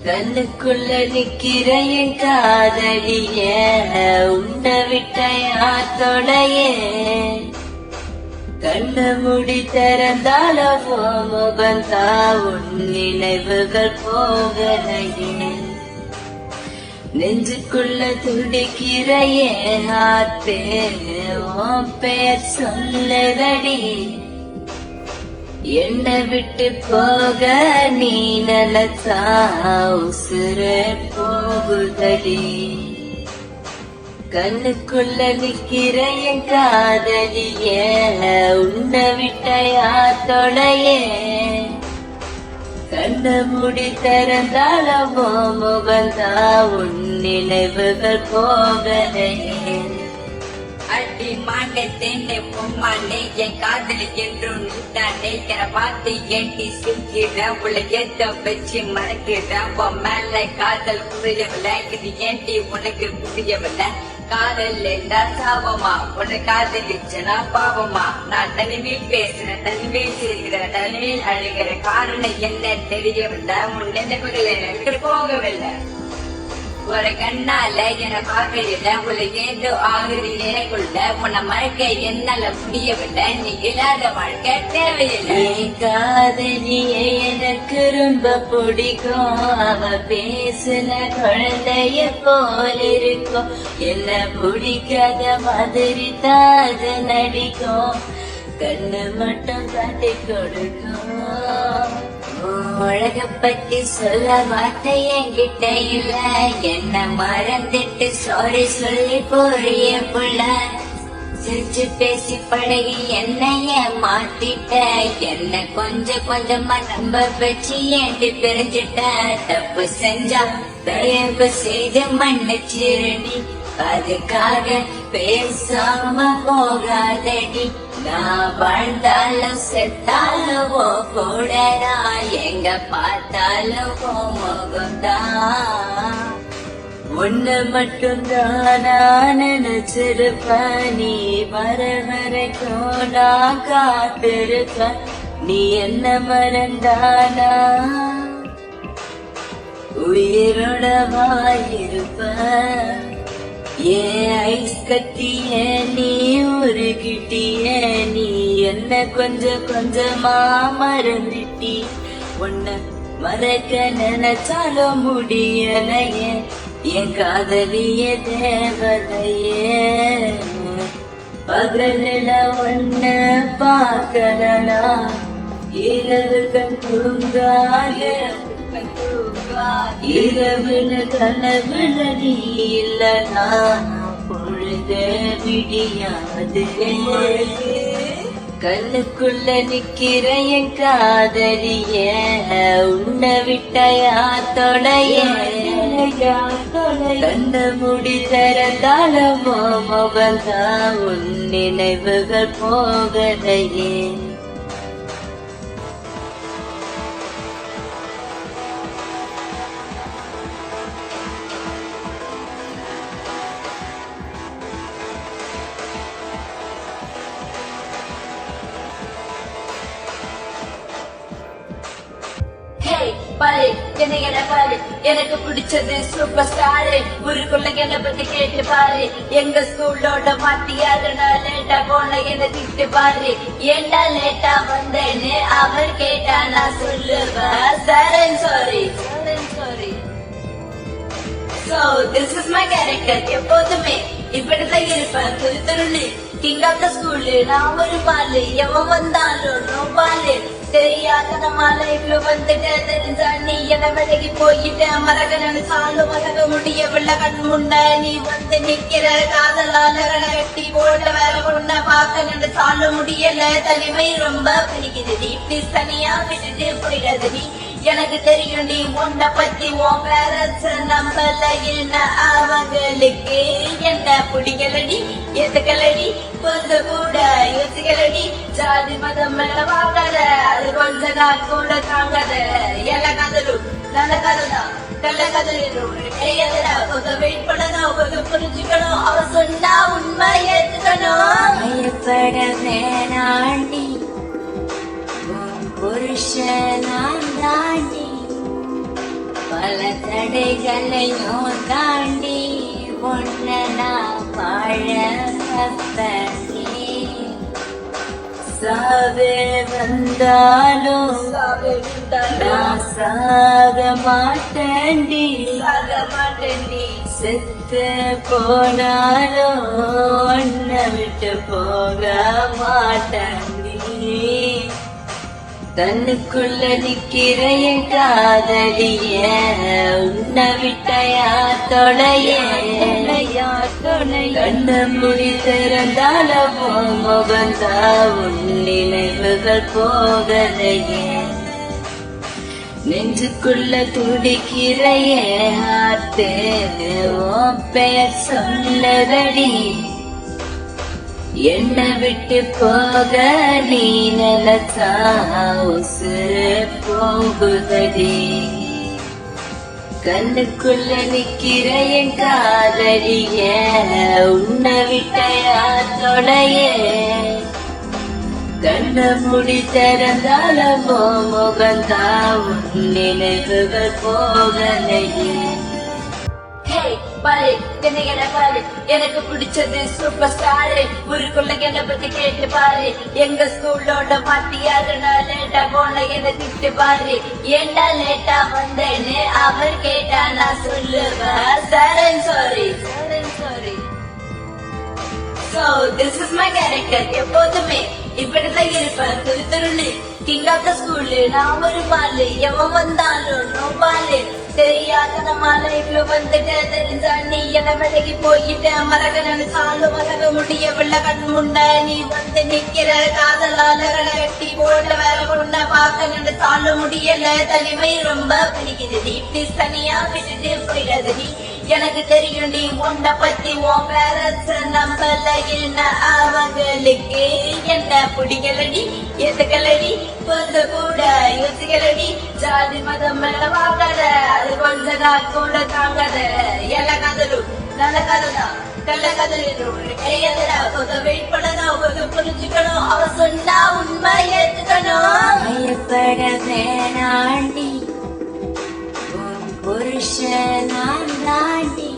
கண்ணுக்குள்ள நிக்கிற என் காதலிய உன்னை விட்ட யாத்தோடைய கண்ண முடி திறந்தாலவோ முகந்தா உன் நினைவுகள் போகலையே நெஞ்சுக்குள்ள துடிக்கிற என் ஆத்தே உன் பெயர் சொல்லுதடி என்னை விட்டு போக நீ நினைச்சா உசுரே போகுதடி கண்ணுக்குள்ள நிக்கிற என் காதலிய உன்னை விட்ட யாத்தோடைய கண்ண முடி திறந்தாலவோ முகந்தா உன் நினைவுகள் போகலையே அடி மாண்டே தேண்டே பொம்மாண்டே என் காதலி என்றும் நீட்டாண்டே என பார்த்து ஏண்டி சிக்கிட உள்ள ஏத்த வச்சு மறக்கிட உன் மேல காதல் புரியவில்லை இது ஏண்டி உனக்கு புரியவில்லை காதல் என்றா சாபமா உன்னை காதலிச்சனா பாவமா நான் தனிமையில் பேசுறேன் தனிமையில் சிரிக்கிறேன் தனிமையில் அழுகிற காரணம் என்ன தெரியவில்லை உன் நினைவுகள் எனக்கு போகவில்லை ஒரு கண்ணால என பார்க்கல உள்ள ஏதோ ஆகுது எனக்குள்ள உன்னை மறக்க என்னால முடியவில்லை நீ இல்லாத வாழ்க்கை தேவையில்லை காதலியே எனக்கு ரொம்ப பிடிக்கும் அவ பேசுன குழந்தைய போல இருக்கும் என்ன பிடிக்காத மாதிரி தாது நடிக்கும் கண்ணு மட்டும் காட்டி கொடுக்கும் உலக பத்தி சொல்ல வார்த்தை என்கிட்ட இல்ல என்ன மறந்துட்டு சாரி சொல்லி போறிய புள்ள சிரிச்சு பேசி பழகி என்னைய மாத்திட்ட என்ன கொஞ்சம் கொஞ்சமா நம்ப வச்சு ஏண்டி பிரிஞ்சிட்ட தப்பு செஞ்சா தயவு செய்து மன்னிச்சிருடி அதுக்காக பேசாம போகாதடி நான் வாழ்ந்தாலும் செத்தாலும் கூட நான் எங்க பார்த்தாலும் முகம்தான் உன்னை மட்டும்தான் நான் நினைச்சிருப்பேன் நீ வர வரைக்கும் நான் காத்திருப்பேன் நீ என்ன மறந்தானா உயிரோட வாயிருப்ப ஏன் ஐஸ் கட்டிய நீ உருகிட்டிய நீ என்ன கொஞ்சம் கொஞ்சமா மறந்துட்டி உன்னை மறக்க நினைச்சாலும் முடியலையே என் காதலிய தேவதையே பகலில ஒன்ன பார்க்கலனா இரவு கண் தூங்காத இரவுல கனவுல நீ இல்லனா பொழுது விடியாது கண்ணுக்குள்ள நிக்கிற என் காதலிய உன்னை விட்ட யாத்தோடைய கண்ண முடி தரந்தாலமோ முகந்தா உன் நினைவுகள் போகலையே பாரு என்ன பாரு எனக்கு பிடிச்சது சூப்பர் ஸ்டாரு ஊருக்குள்ள என்ன பத்தி கேட்டு பாரு எங்க ஸ்கூலோட மாத்தியாரு நான் லேட்டா போன என்ன திட்டு பாரு ஏண்டா லேட்டா வந்தேன்னு அவர் கேட்டா நான் சொல்லுவேன் sorry sorry So this is my character எப்போதுமே இப்படிதான் இருப்பேன் திருத்தருளு கிங் ஆஃப் த ஸ்கூலு நான் ஒரு பாலு எவன் வந்தாலும் நோ பாலு தெரியாத நம்ம லைஃப்ல வந்துட்டு தெரிஞ்சா நீ என்ன விலகி போயிட்ட மறக்க நினைச்சாலும் மறக்க முடியவில்லை கண் முன்ன நீ வந்து நிக்கிற காதலால கட்டி போட்ட வேற பொண்ண பார்க்க நினைச்சாலும் முடியல தனிமை ரொம்ப பிடிக்குது ப்ளீஸ் தனியா விட்டுட்டு போயிடாது நீ எனக்கு தெரியும் நீ உன்னை பத்தி உன் பேரண்ட்ஸ் நம்பல என்ன அவங்களுக்கு என்ன பிடிக்கலடி எதுக்கலடி கொஞ்சம் கூட யோசிக்கலடி ஜாதி மதம் மேல வாங்காத அது கொஞ்ச நாள் கூட தாங்காத எல்லா கதலும் நல்ல கதைதான் நல்ல கதை கொஞ்சம் வெயிட் பண்ணணும் கொஞ்சம் புரிஞ்சுக்கணும் அவ சொன்னா உண்மை ஏத்துக்கணும் பயப்பட வேணாண்டி புருஷனாண்டி பல தடைகளையும் தாண்டி ஒன்ன நான் வாழ கத்தண்டி சாவே வந்தாலும் நான் சாக மாட்டேன்டி செத்து போனாலும் உன்னை விட்டு போக மாட்டேன்டி தன்னுக்குள்ள நிக்கிற என் காதலிய உன்னை விட்டையா தொலைய கண்ண முடி திறந்தால முகந்தா உன் நினைவுகள் போகலையே நெஞ்சுக்குள்ள துடிக்கிற என் ஹார்ட்டு உன் பெயர் சொல்லதடி என்னை விட்டு போக நீ நினைச்சா உசுரு போகுதடி கண்ணுக்குள்ள நிக்கிற என் காதலிய உன்னை விட்டையா தொலைய கண்ண முடி திறந்தால முகந்தா உன் நினைவுகள் போகலையே பாரு என்ன பாரு எனக்கு பிடிச்சது சூப்பர் ஸ்டாரு ஊருக்குள்ள என்ன பத்தி கேட்டு பாரு எங்க ஸ்கூலோட மாத்தியாரு நான் லேட்டா போன என்ன திட்டு பாரு ஏண்டா லேட்டா வந்தேன்னு அவர் கேட்டா நான் சொல்லுவேன் sorry sorry So this is my character எப்போதுமே இப்படிதான் இருப்பேன் துருத்துருன்னு கிங் ஆஃப் த ஸ்கூல் நான் ஒரு பாலு எவன் வந்தாலும் நோ பாலு தெரியாத நம்ம லைஃப்ல வந்துட்டு தெரிஞ்சா நீ என்ன விலகி போயிட்ட மறக்க நினைச்சாலும் மறக்க முடியவில்லை கண் முன்ன நீ வந்து நிக்கிற காதலால கட்டி போட்ட வேற பொண்ண பார்க்க நினைச்சாலும் முடியல தனிமை ரொம்ப பிடிக்குது ப்ளீஸ் தனியா விட்டுட்டு போயிடாது நீ எனக்கு தெரியும் நீ உன்னை பத்தி உன் பேரண்ட்ஸ் நம்பல அவங்களுக்கு என்ன பிடிக்கலடி எதுக்கலடி கொஞ்சம் கூட யோசிக்கலடி ஜாதி மதம் மேல வாங்காத அது கொஞ்ச நாள் கூட தாங்காத எல்லா காதலும் நல்ல காதலா கள்ள காதலும் கிடையாதுடா கொஞ்சம் வெயிட் பண்ணணும் கொஞ்சம் புரிஞ்சுக்கணும் அவ சொன்னா உண்மை ஏத்துக்கணும் பயப்பட வேணாண்டி புருஷனான் தாண்டி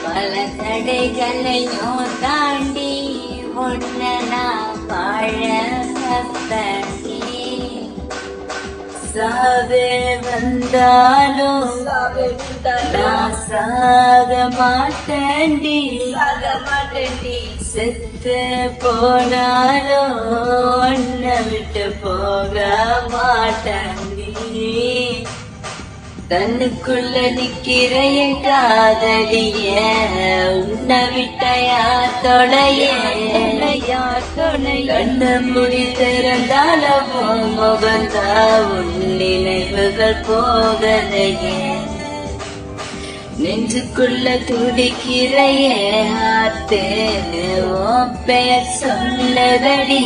பல தடைகளையும் தாண்டி ஒன்ன நான் வாழ கத்தண்டி சாவே வந்தாலும் நான் சாக மாட்டேன்டி செத்து போனாலும் உன்னை விட்டு போக மாட்டேன்டி தன்னுக்குள்ள நிக்கிற என் காதலிய உன்னை விட்டையா தொலைய கண்ண முடி திறந்தால முகந்தா உன் நினைவுகள் போகலையே நெஞ்சுக்குள்ள துடிக்கிற என் ஹார்ட்டு உன் பெயர் சொல்லதடி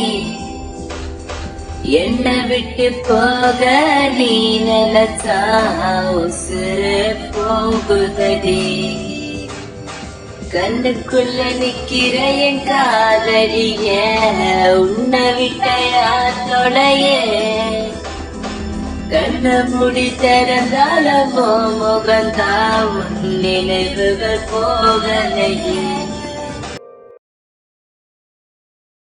என்னை விட்டு போக நீ நினைச்சா உசுரு போகுதடி கண்ணுக்குள்ள நிக்கிற என் காதலிய உன்னை விட்டையா தொலைய கண்ண முடி திறந்தால முகந்தா உன் நினைவுகள் போகலையே